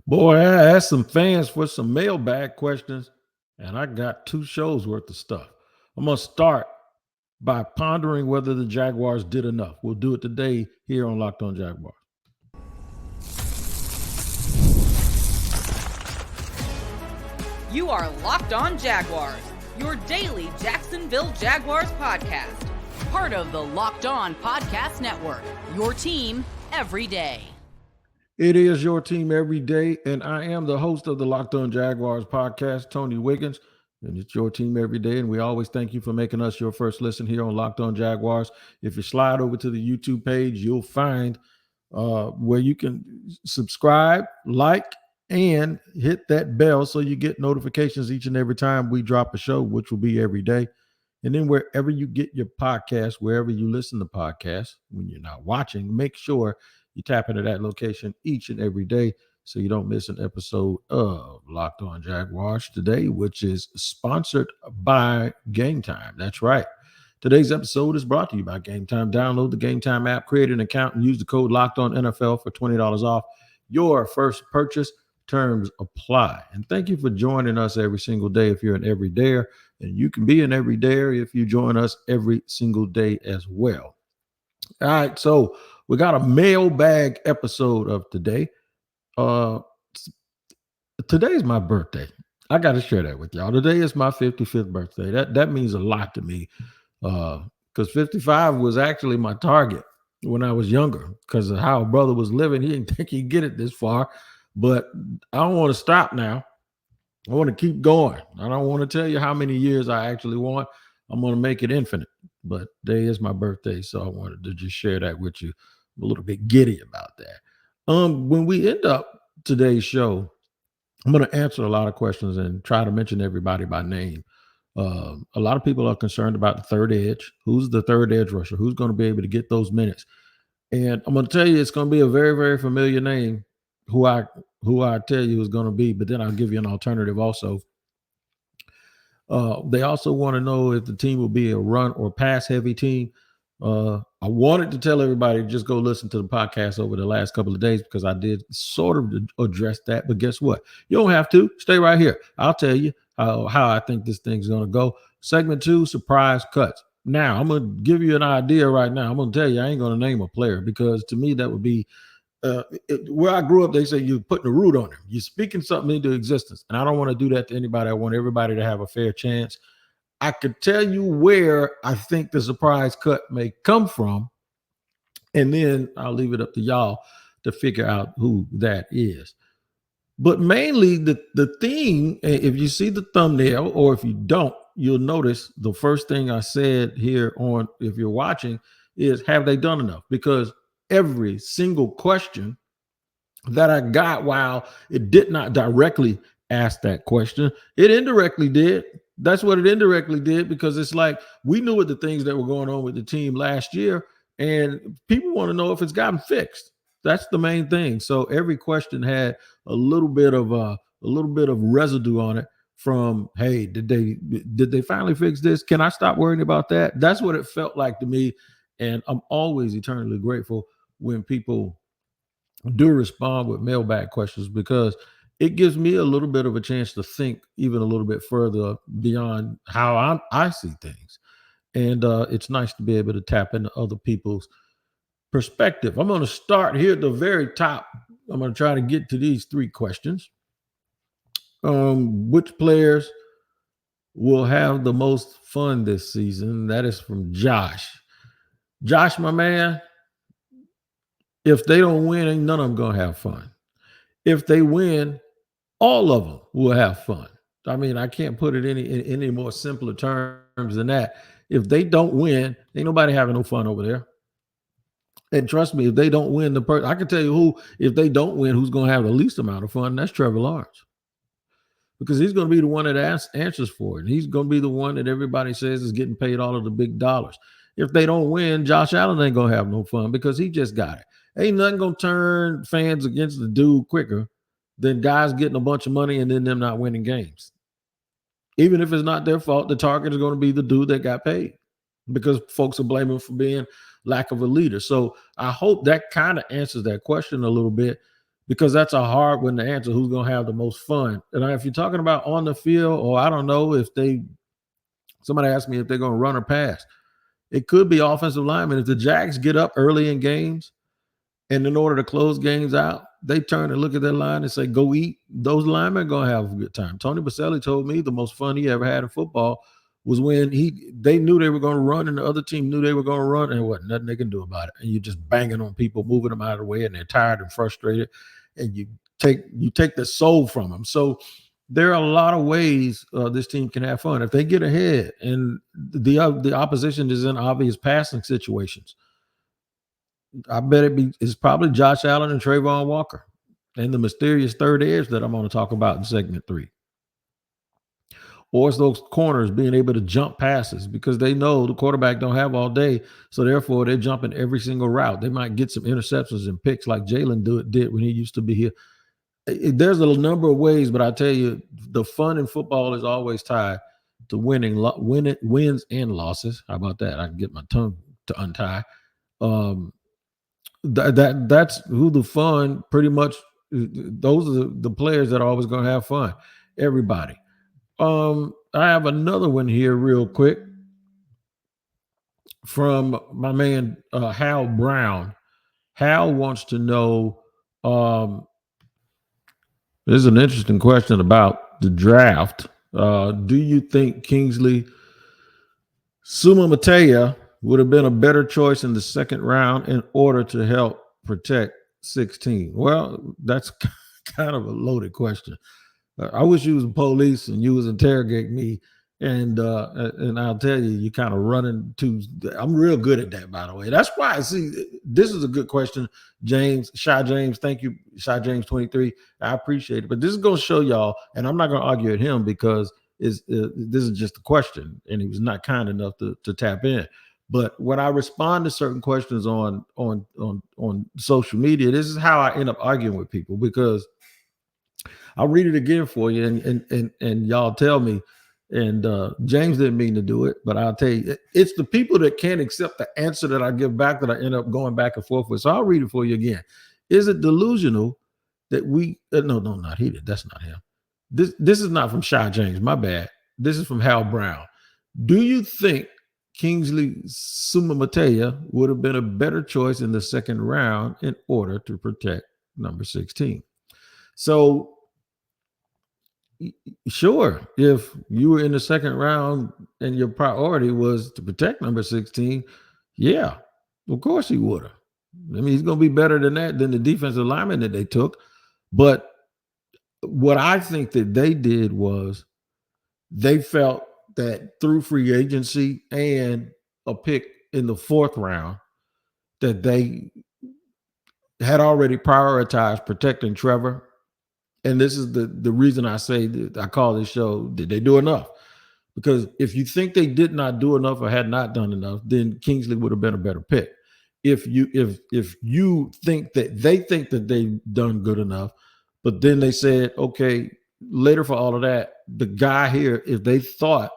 Boy, I asked some fans for some mailbag questions, and I got 2 shows worth of stuff. I'm going to start by pondering whether the Jaguars did enough. We'll do it today here on Locked On Jaguars. You are Locked On Jaguars, your daily Jacksonville Jaguars podcast. Part of the Locked On Podcast Network, your team every day. It is your team every day, and I am the host of the Locked On Jaguars podcast, Tony Wiggins, and it's your team every day, and we always thank you for making us your first listen here on Locked On Jaguars. If you slide over to the YouTube page, you'll find where you can subscribe, like, and hit that bell so you get notifications each and every time we drop a show, which will be every day. And then wherever you get your podcast, wherever you listen to podcasts, when you're not watching, make sure you tap into that location each and every day so you don't miss an episode of Locked On Jaguars today, which is sponsored by Gametime. That's right. Today's episode is brought to you by Gametime. Download the Gametime app, create an account, and use the code LOCKEDONNFL for $20 off your first purchase. Terms apply. And thank you for joining us every single day if you're an everydayer. And you can be an everydayer if you join us every single day as well. All right, so we got a mailbag episode of today. Today's my birthday. I got to share that with y'all. Today is my 55th birthday. That means a lot to me because 55 was actually my target when I was younger because of how a brother was living. He didn't think he'd get it this far, but I don't want to stop now. I want to keep going. I don't want to tell you how many years I actually want. I'm going to make it infinite. But today is my birthday, so I wanted to just share that with you. I'm a little bit giddy about that. When we end up today's show, I'm going to answer a lot of questions and try to mention everybody by name. A lot of people are concerned about the third edge. Who's the third edge rusher? Who's going to be able to get those minutes? And I'm going to tell you it's going to be a very, very familiar name who I tell you is going to be, but then I'll give you an alternative also. They also want to know if the team will be a run or pass heavy team. I wanted to tell everybody to just go listen to the podcast over the last couple of days because I did sort of address that. But guess what? You don't have to. Stay right here. I'll tell you how I think this thing's going to go. Segment 2, surprise cuts. Now, I'm going to give you an idea right now. I'm going to tell you I ain't going to name a player because to me that would be where I grew up, they say you're putting a root on him. You're speaking something into existence. And I don't want to do that to anybody. I want everybody to have a fair chance. I could tell you where I think the surprise cut may come from. And then I'll leave it up to y'all to figure out who that is. But mainly the theme, if you see the thumbnail or if you don't, you'll notice the first thing I said here on, if you're watching, is have they done enough? Because every single question that I got, while it did not directly ask that question, it indirectly did. That's what it indirectly did, because it's like we knew what the things that were going on with the team last year, and people want to know if it's gotten fixed. That's the main thing. So every question had a little bit of residue on it from, hey, did they finally fix this? Can I stop worrying about that? That's what it felt like to me. And I'm always eternally grateful when people do respond with mailbag questions, because it gives me a little bit of a chance to think even a little bit further beyond how I see things. And it's nice to be able to tap into other people's perspective. I'm going to start here at the very top. I'm going to try to get to these 3 questions. Which players will have the most fun this season? That is from Josh. Josh, my man, if they don't win, ain't none of them going to have fun. If they win, all of them will have fun. I mean, I can't put it in any more simpler terms than that. If they don't win, ain't nobody having no fun over there. And trust me, if they don't win, I can tell you who, if they don't win, who's going to have the least amount of fun, and that's Trevor Lawrence. Because he's going to be the one that answers for it. And he's going to be the one that everybody says is getting paid all of the big dollars. If they don't win, Josh Allen ain't going to have no fun because he just got it. Ain't nothing going to turn fans against the dude quicker than guys getting a bunch of money and then them not winning games. Even if it's not their fault, the target is going to be the dude that got paid, because folks are blaming him for being lack of a leader. So I hope that kind of answers that question a little bit, because that's a hard one to answer. Who's going to have the most fun? And if you're talking about on the field, or I don't know if somebody asked me if they're going to run or pass. It could be offensive linemen. If the Jags get up early in games, and in order to close games out, they turn and look at their line and say, go eat. Those linemen are going to have a good time. Tony Baselli told me the most fun he ever had in football was when they knew they were going to run and the other team knew they were going to run, and there wasn't nothing they can do about it. And you're just banging on people, moving them out of the way, and they're tired and frustrated, and you take the soul from them. So there are a lot of ways this team can have fun. If they get ahead and the opposition is in obvious passing situations, I bet it's probably Josh Allen and Trayvon Walker and the mysterious third edge that I'm going to talk about in segment 3. Or it's those corners being able to jump passes because they know the quarterback don't have all day. So therefore, they're jumping every single route. They might get some interceptions and picks like Jalen did when he used to be here. There's a number of ways, but I tell you, the fun in football is always tied to wins and losses. How about that? I can get my tongue to untie. That's who the fun pretty much. Those are the players that are always going to have fun. Everybody. I have another one here real quick from my man Hal Brown. Hal wants to know. This is an interesting question about the draft. Do you think Kingsley Suamataia would have been a better choice in the second round in order to help protect 16? Well, that's kind of a loaded question. I wish you was the police and you was interrogating me, and I'll tell you, you kind of running to. I'm real good at that, by the way. That's why. See, this is a good question, James. Shy James, thank you, Shy James 23. I appreciate it, but this is going to show y'all, and I'm not going to argue at him because this is just a question, and he was not kind enough to tap in. But when I respond to certain questions on social media, this is how I end up arguing with people, because I'll read it again for you, and y'all tell me. And James didn't mean to do it, but I'll tell you, it's the people that can't accept the answer that I give back that I end up going back and forth with. So I'll read it for you again. Is it delusional that we? No, not he did. That's not him. This is not from Shy James. My bad. This is from Hal Brown. Do you think Kingsley Suamataia would have been a better choice in the second round in order to protect number 16? So. Sure, if you were in the second round and your priority was to protect number 16, yeah, of course he would have. I mean, he's going to be better than that, than the defensive lineman that they took. But what I think that they did was they felt that through free agency and a pick in the fourth round that they had already prioritized protecting Trevor. And this is the reason I say that I call this show, did they do enough? Because if you think they did not do enough or had not done enough, then Kingsley would have been a better pick. If you think that they've done good enough, but then they said, okay, later for all of that, the guy here, if they thought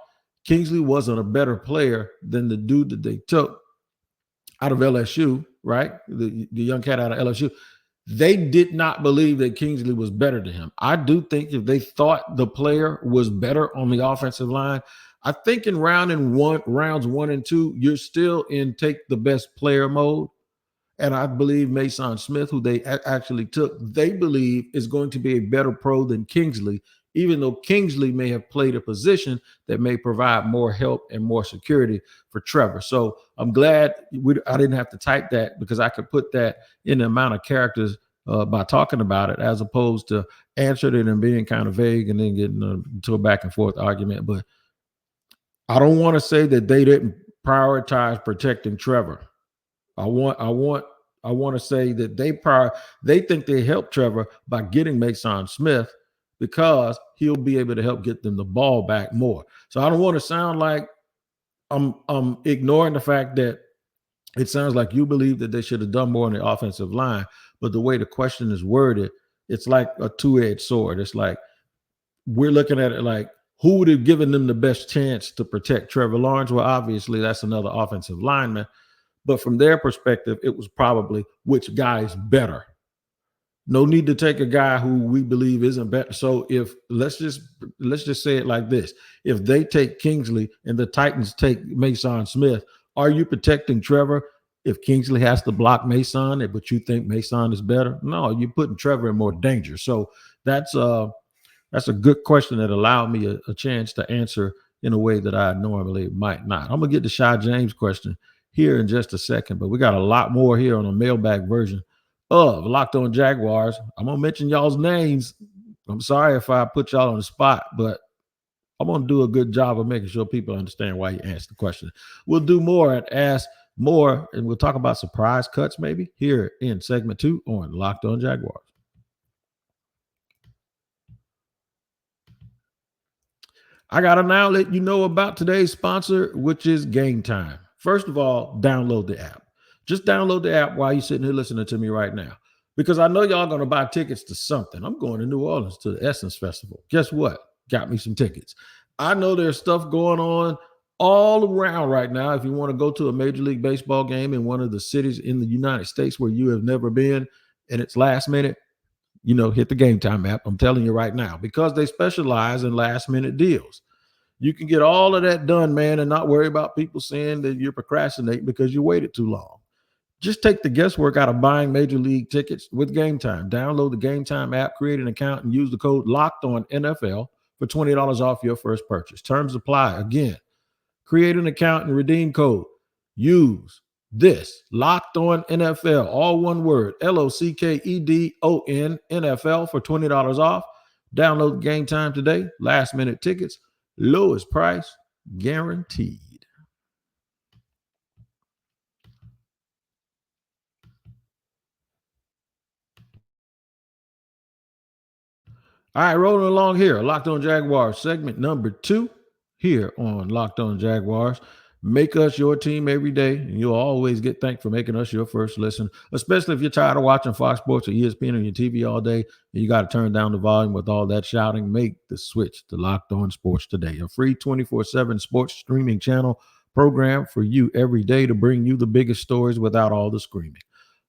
Kingsley wasn't a better player than the dude that they took out of LSU, right? The young cat out of LSU, they did not believe that Kingsley was better than him. I do think if they thought the player was better on the offensive line, I think in rounds 1 and 2, you're still in take the best player mode. And I believe Mason Smith, who they actually took, they believe is going to be a better pro than Kingsley, even though Kingsley may have played a position that may provide more help and more security for Trevor. So I'm glad I didn't have to type that, because I could put that in the amount of characters by talking about it, as opposed to answering it and being kind of vague and then getting into a back and forth argument. But I don't want to say that they didn't prioritize protecting Trevor. I want to say that they think they helped Trevor by getting Mason Smith, because he'll be able to help get them the ball back more. So I don't want to sound like I'm ignoring the fact that it sounds like you believe that they should have done more on the offensive line, but the way the question is worded, it's like a two-edged sword. It's like we're looking at it like, who would have given them the best chance to protect Trevor Lawrence? Well, obviously that's another offensive lineman, but from their perspective, it was probably which guy is better. No need to take a guy who we believe isn't better. So if let's just say it like this: if they take Kingsley and the Titans take Mason Smith, are you protecting Trevor if Kingsley has to block Mason, but you think Mason is better? No, you're putting Trevor in more danger. So that's a good question that allowed me a chance to answer in a way that I normally might not. I'm gonna get to Shy James' question here in just a second, but we got a lot more here on a mailbag version of Locked On Jaguars. I'm gonna mention y'all's names. I'm sorry if I put y'all on the spot, but I'm gonna do a good job of making sure people understand why you asked the question. We'll do more and ask more, and we'll talk about surprise cuts maybe here in segment 2 on Locked On Jaguars. I gotta now let you know about today's sponsor, which is Gametime. First of all, download the app. Just download the app while you're sitting here listening to me right now, because I know y'all going to buy tickets to something. I'm going to New Orleans to the Essence Festival. Guess what? Got me some tickets. I know there's stuff going on all around right now. If you want to go to a Major League Baseball game in one of the cities in the United States where you have never been and it's last minute, hit the Gametime app. I'm telling you right now, because they specialize in last minute deals. You can get all of that done, man, and not worry about people saying that you're procrastinating because you waited too long. Just take the guesswork out of buying major league tickets with Gametime. Download the Gametime app, create an account, and use the code LOCKEDONNFL for $20 off your first purchase. Terms apply. Again, create an account and redeem code. Use this Locked On NFL, all one word, LOCKEDON NFL for $20 off. Download Gametime today. Last minute tickets, lowest price guaranteed. All right, rolling along here. Locked On Jaguars, segment number 2 here on Locked On Jaguars. Make us your team every day, and you'll always get thanked for making us your first listen, especially if you're tired of watching Fox Sports or ESPN on your TV all day, and you got to turn down the volume with all that shouting. Make the switch to Locked On Sports today, a free 24/7 sports streaming channel program for you every day to bring you the biggest stories without all the screaming.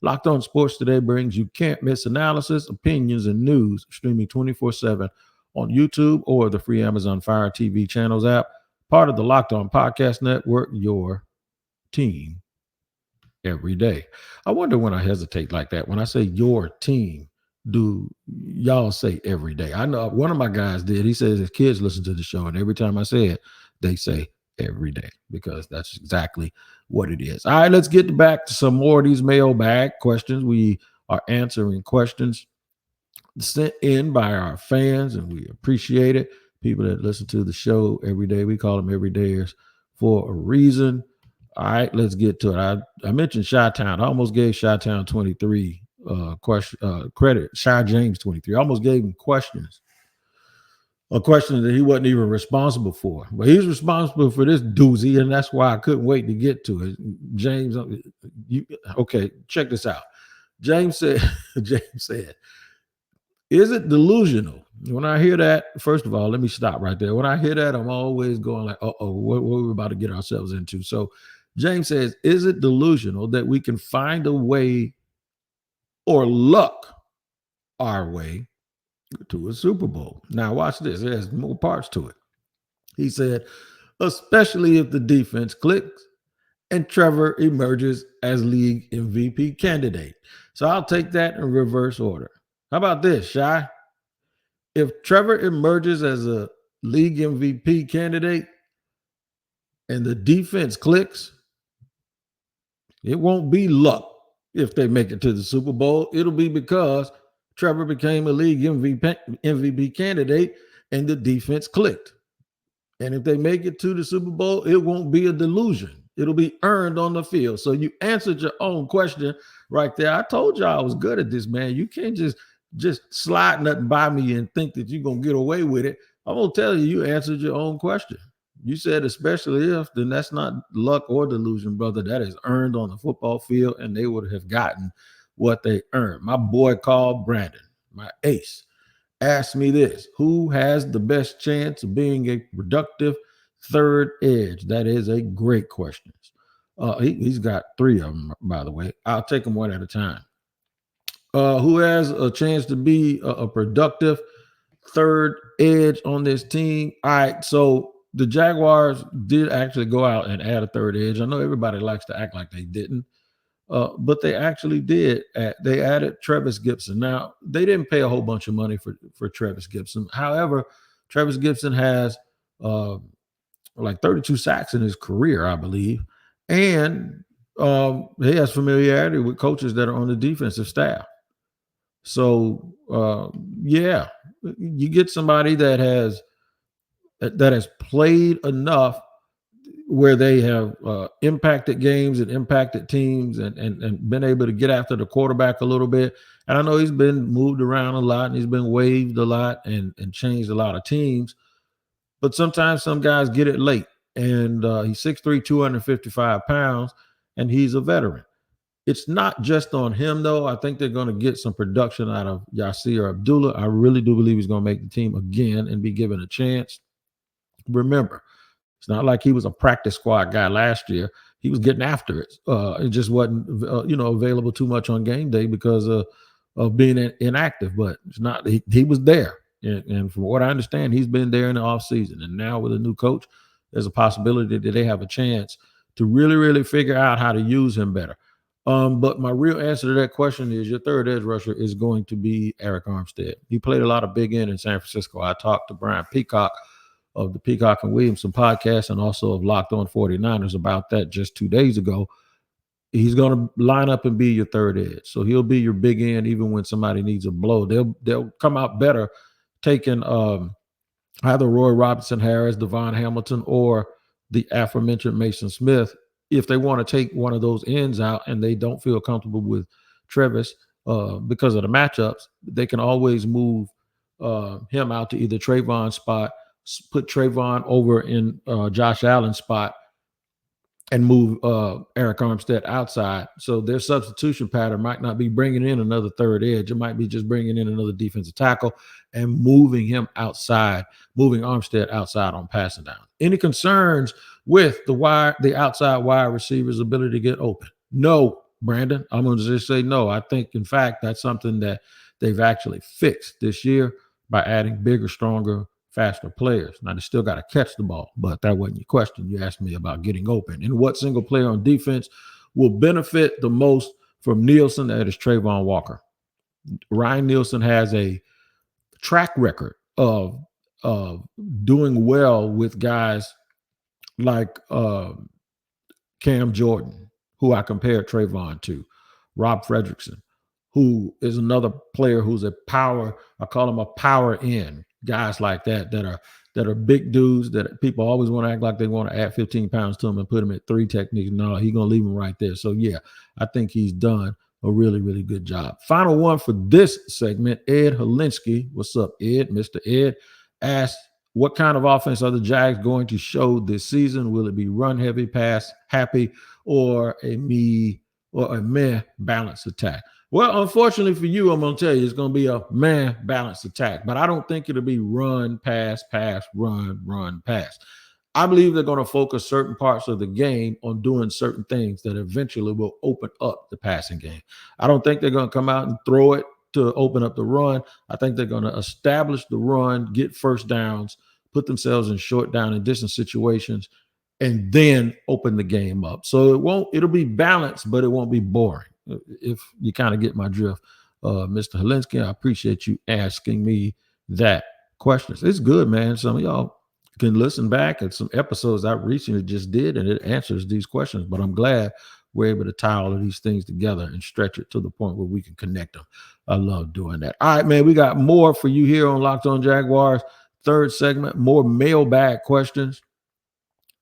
Locked On Sports today brings you can't miss analysis, opinions, and news streaming 24/7 on YouTube or the free Amazon Fire TV channels app. Part of the Locked On Podcast Network, your team every day. I wonder when I hesitate like that. When I say your team, do y'all say every day? I know one of my guys did. He says his kids listen to the show, and every time I say it, they say every day, because that's exactly what it is. All right, let's get back to some more of these mailbag questions. We are answering questions sent in by our fans, and we appreciate it. People that listen to the show every day, we call them everydayers for a reason. All right, let's get to it. I mentioned Chi-Town. I almost gave Chi-Town 23 credit. Shy James 23. I almost gave him a question that he wasn't even responsible for. But he's responsible for this doozy, and that's why I couldn't wait to get to it. James, okay, check this out. James said, is it delusional? When I hear that, first of all, let me stop right there. When I hear that, I'm always going like, uh-oh, what are we about to get ourselves into? So James says, is it delusional that we can find a way or luck our way to a Super Bowl? Now watch this. There's more parts to it. He said, especially if the defense clicks and Trevor emerges as league MVP candidate. So I'll take that in reverse order. How about this, Shy? If Trevor emerges as a league MVP candidate and the defense clicks, it won't be luck if they make it to the Super Bowl. It'll be because Trevor became a league MVP candidate and the defense clicked. And if they make it to the Super Bowl, it won't be a delusion. It'll be earned on the field. So you answered your own question right there. I told you I was good at this, man. You can't just slide nothing by me and think that you're going to get away with it. I'm going to tell you, you answered your own question. You said especially if, then that's not luck or delusion, brother. That is earned on the football field, and they would have gotten what they earned. My boy called Brandon, my ace, asked me this: who has the best chance of being a productive third edge? That is a great question. He's got 3 of them, by the way. I'll take them one at a time. Who has a chance to be a productive third edge on this team? All right, so the Jaguars did actually go out and add a third edge. I know everybody likes to act like they didn't, but they actually did. They added Travis Gibson. Now, they didn't pay a whole bunch of money for Travis Gibson. However, Travis Gibson has like 32 sacks in his career, I believe, and he has familiarity with coaches that are on the defensive staff. So yeah, you get somebody that has played enough where they have impacted games and impacted teams and been able to get after the quarterback a little bit. And I know he's been moved around a lot and he's been waived a lot and changed a lot of teams. But sometimes some guys get it late. And he's 6'3", 255 pounds, and he's a veteran. It's not just on him, though. I think they're going to get some production out of Yasir Abdullah. I really do believe he's going to make the team again and be given a chance. Remember, it's not like he was a practice squad guy last year. He was getting after it. It just wasn't, available too much on game day because of being inactive. But it's not. He was there, and from what I understand, he's been there in the offseason. And now with a new coach, there's a possibility that they have a chance to really, really figure out how to use him better. But my real answer to that question is your third edge rusher is going to be Arik Armstead. He played a lot of big end in San Francisco. I talked to Brian Peacock of the Peacock and Williamson podcast and also of Locked On 49ers about that just 2 days ago. He's going to line up and be your third edge. So he'll be your big end even when somebody needs a blow. They'll come out better taking either Roy Robinson Harris, Devon Hamilton, or the aforementioned Mason Smith. If they want to take one of those ends out and they don't feel comfortable with Travis because of the matchups, they can always move him out to either Trayvon's spot, put Trayvon over in Josh Allen's spot, and move Arik Armstead outside. So their substitution pattern might not be bringing in another third edge. It might be just bringing in another defensive tackle and moving him outside, moving Armstead outside on passing down. Any concerns with the outside wide receiver's ability to get open? No, Brandon. I'm going to just say no. I think, in fact, that's something that they've actually fixed this year by adding bigger, stronger, faster players. Now, they still got to catch the ball, but that wasn't your question. You asked me about getting open. And what single player on defense will benefit the most from Nielsen? That is Trayvon Walker. Ryan Nielsen has a track record of doing well with guys like Cam Jordan, who I compared Trayvon to, Rob Fredrickson, who is another player who's a power, I call him a power end. Guys like that are big dudes that people always want to act like they want to add 15 pounds to him and put him at 3 techniques. No, he's going to leave him right there. So, yeah, I think he's done a really, really good job. Final one for this segment, Ed Holinsky. What's up, Ed? Mr. Ed asked, what kind of offense are the Jags going to show this season? Will it be run heavy, pass happy, or a meh balanced attack? Well, unfortunately for you, I'm going to tell you, it's going to be a meh balanced attack, but I don't think it'll be run, pass, run, pass. I believe they're going to focus certain parts of the game on doing certain things that eventually will open up the passing game. I don't think they're going to come out and throw it to open up the run. I think they're going to establish the run, get first downs, put themselves in short down and distance situations, and then open the game up. So it'll be balanced, but it won't be boring. If you kind of get my drift, Mr. Holinsky, I appreciate you asking me that question. It's good, man. Some of y'all can listen back at some episodes I recently just did, and it answers these questions. But I'm glad we're able to tie all of these things together and stretch it to the point where we can connect them. I love doing that. All right, man, we got more for you here on Locked On Jaguars. Third segment, more mailbag questions.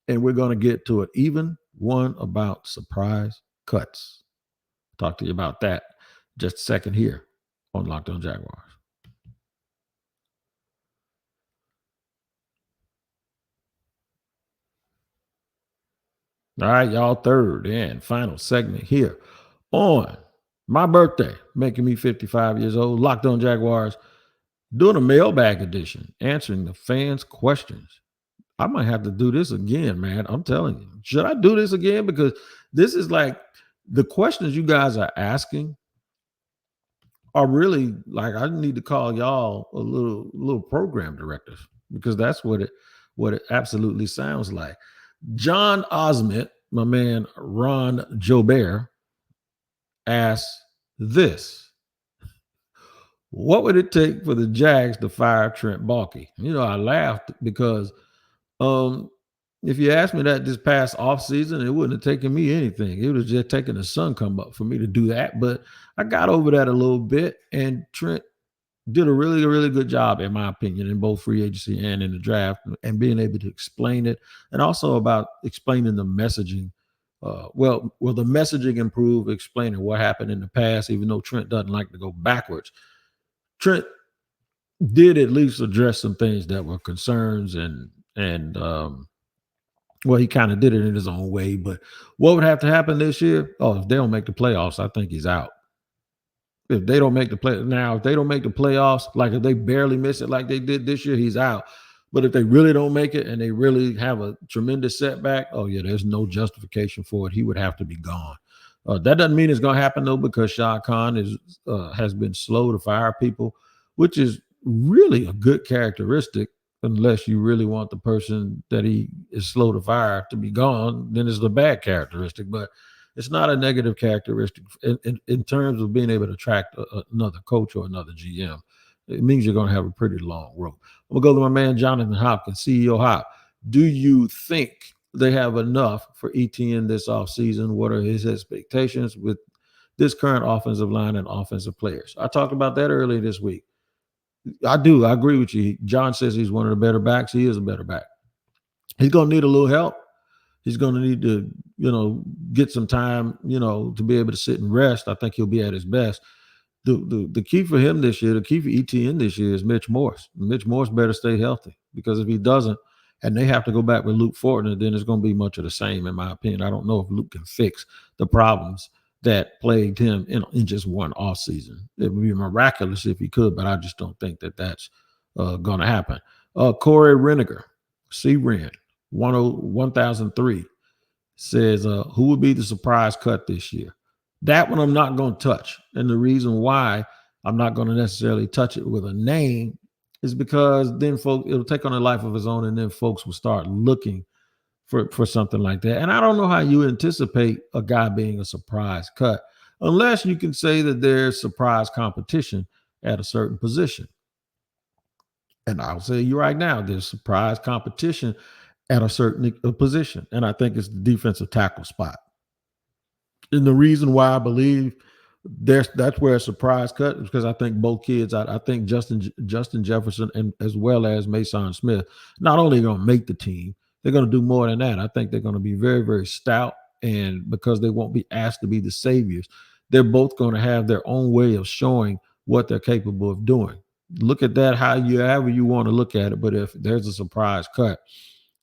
And we're going to get to it. Even one about surprise cuts. Talk to you about that just a second here on Locked On Jaguars. All right, y'all, third and final segment here on my birthday, making me 55 years old. Locked On Jaguars, doing a mailbag edition, answering the fans' questions. I might have to do this again, man. I'm telling you. Should I do this again? Because this is like the questions you guys are asking are really like, I need to call y'all a little program directors, because that's what it absolutely sounds like. John Osment, my man Ron Jobert, asks this: what would it take for the Jags to fire Trent Baalke? I laughed because um, if you asked me that this past offseason, it wouldn't have taken me anything. It was just taking the sun come up for me to do that. But I got over that a little bit, and Trent did a really, really good job, in my opinion, in both free agency and in the draft, and being able to explain it, and also about explaining the messaging. Will the messaging improve, explaining what happened in the past, even though Trent doesn't like to go backwards. Trent did at least address some things that were concerns, and well, he kind of did it in his own way. But what would have to happen this year? Oh, if they don't make the playoffs, I think he's out. If they don't make the if they don't make the playoffs, like if they barely miss it like they did this year, he's out. But if they really don't make it and they really have a tremendous setback, oh yeah, there's no justification for it. He would have to be gone. That doesn't mean it's going to happen though, because Shah Khan has been slow to fire people, which is really a good characteristic. Unless you really want the person that he is slow to fire to be gone, then it's a bad characteristic. But it's not a negative characteristic in terms of being able to attract another coach or another GM. It means you're going to have a pretty long road. I'm going to go to my man, Jonathan Hopkins, CEO Hop. Do you think they have enough for ETN this offseason? What are his expectations with this current offensive line and offensive players? I talked about that earlier this week. I do. I agree with you. John says he's one of the better backs. He is a better back. He's going to need a little help. He's going to need to, get some time, to be able to sit and rest. I think he'll be at his best. The key for him this year, the key for ETN this year is Mitch Morse. Mitch Morse better stay healthy, because if he doesn't, and they have to go back with Luke Fortner, then it's going to be much of the same, in my opinion. I don't know if Luke can fix the problems that plagued him in just one offseason. It would be miraculous if he could, but I just don't think that that's going to happen. Corey Reniger, C-Ren, 1003, says, who would be the surprise cut this year? That one I'm not going to touch. And the reason why I'm not going to necessarily touch it with a name is because then it'll take on a life of its own, and then folks will start looking for something like that. And I don't know how you anticipate a guy being a surprise cut unless you can say that there's surprise competition at a certain position. And I'll say you right now, there's surprise competition at a certain position. And I think it's the defensive tackle spot. And the reason why I believe that's where a surprise cut is because I think both kids, I think Justin Jefferson and as well as Mason Smith, not only going to make the team, they're going to do more than that. I think they're going to be very, very stout. And because they won't be asked to be the saviors, they're both going to have their own way of showing what they're capable of doing. Look at that however you want to look at it. But if there's a surprise cut,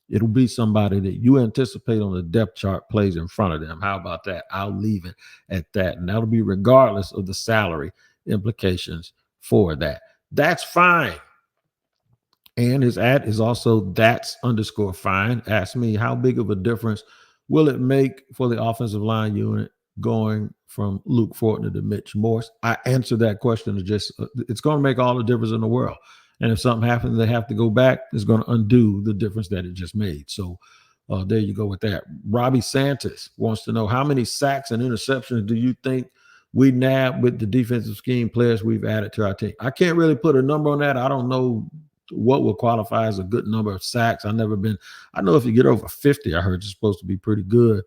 it'll be somebody that you anticipate on the depth chart plays in front of them. How about that? I'll leave it at that. And that'll be regardless of the salary implications for that. That's fine. And his ad is also that's_fine. Ask me, how big of a difference will it make for the offensive line unit going from Luke Fortner to Mitch Morse? I answered that question. It's going to make all the difference in the world. And if something happens, they have to go back, it's going to undo the difference that it just made. So there you go with that. Robbie Santos wants to know, how many sacks and interceptions do you think we nab with the defensive scheme players we've added to our team? I can't really put a number on that. I don't know what will qualify as a good number of sacks. I know if you get over 50, I heard you're supposed to be pretty good.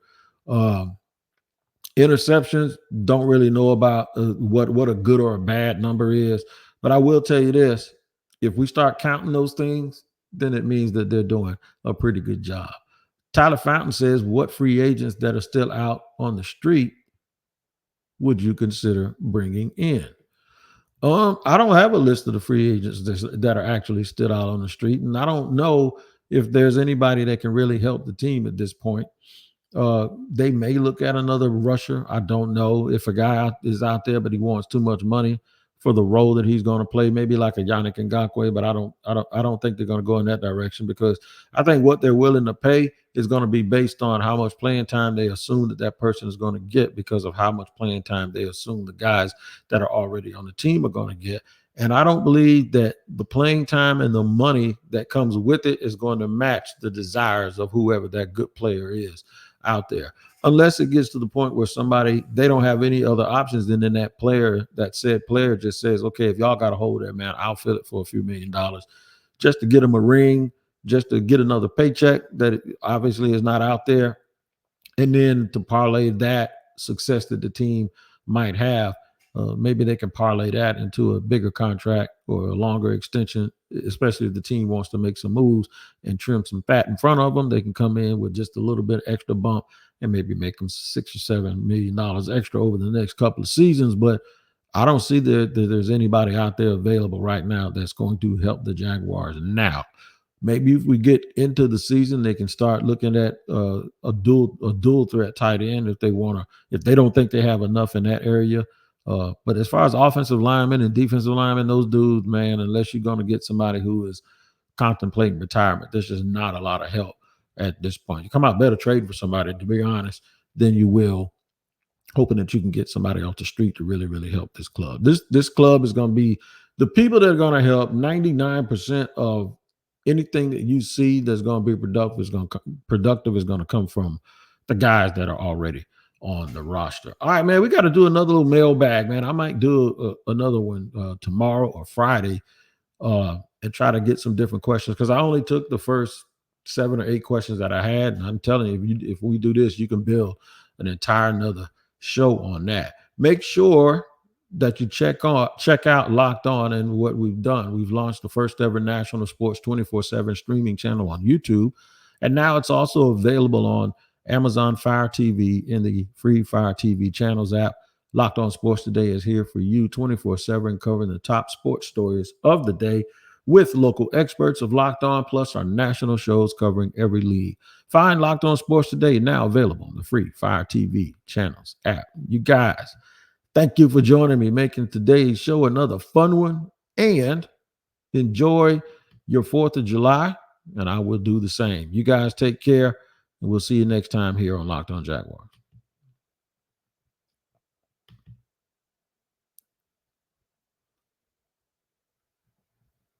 Interceptions, don't really know about what a good or a bad number is. But I will tell you this. If we start counting those things, then it means that they're doing a pretty good job. Tyler Fountain says, what free agents that are still out on the street would you consider bringing in? I don't have a list of the free agents that are actually still out on the street, and I don't know if there's anybody that can really help the team at this point. They may look at another rusher. I don't know if a guy is out there, but he wants too much money for the role that he's going to play, maybe like a Yannick Ngakoue, but I don't think they're going to go in that direction, because I think what they're willing to pay is going to be based on how much playing time they assume that person is going to get, because of how much playing time they assume the guys that are already on the team are going to get. And I don't believe that the playing time and the money that comes with it is going to match the desires of whoever that good player is out there. Unless it gets to the point where they don't have any other options than then that said player just says, okay, if y'all got a hold of that, man, I'll fill it for a few $1 million just to get him a ring, just to get another paycheck that obviously is not out there. And then to parlay that success that the team might have, maybe they can parlay that into a bigger contract or a longer extension, especially if the team wants to make some moves and trim some fat in front of them. They can come in with just a little bit extra bump and maybe make them $6 or $7 million extra over the next couple of seasons. But I don't see that there's anybody out there available right now that's going to help the Jaguars now. Maybe if we get into the season, they can start looking at a dual threat tight end if they don't think they have enough in that area. But as far as offensive linemen and defensive linemen, those dudes, man, unless you're going to get somebody who is contemplating retirement, there's just not a lot of help at this point. You come out better trading for somebody, to be honest, than you will hoping that you can get somebody off the street to really, really help this club. This club is going to be the people that are going to help. 99% of anything that you see that's going to be productive is going to come from the guys that are already on the roster. All right, man, we got to do another little mailbag, man. I might do another one tomorrow or Friday and try to get some different questions, because I only took the first 7 or 8 questions that I had, and I'm telling you, if we do this, you can build an entire another show on that. Make sure that you check out Locked On and what we've done. We've launched the first ever national sports 24/7 streaming channel on YouTube, and now it's also available on Amazon Fire TV in the free Fire TV channels app. Locked On Sports Today is here for you 24/7, covering the top sports stories of the day with local experts of Locked On, plus our national shows covering every league. Find Locked On Sports Today now available on the free Fire TV channels app. You guys, thank you for joining me, making today's show another fun one, and enjoy your 4th of July, and I will do the same. You guys take care, and we'll see you next time here on Locked On Jaguars.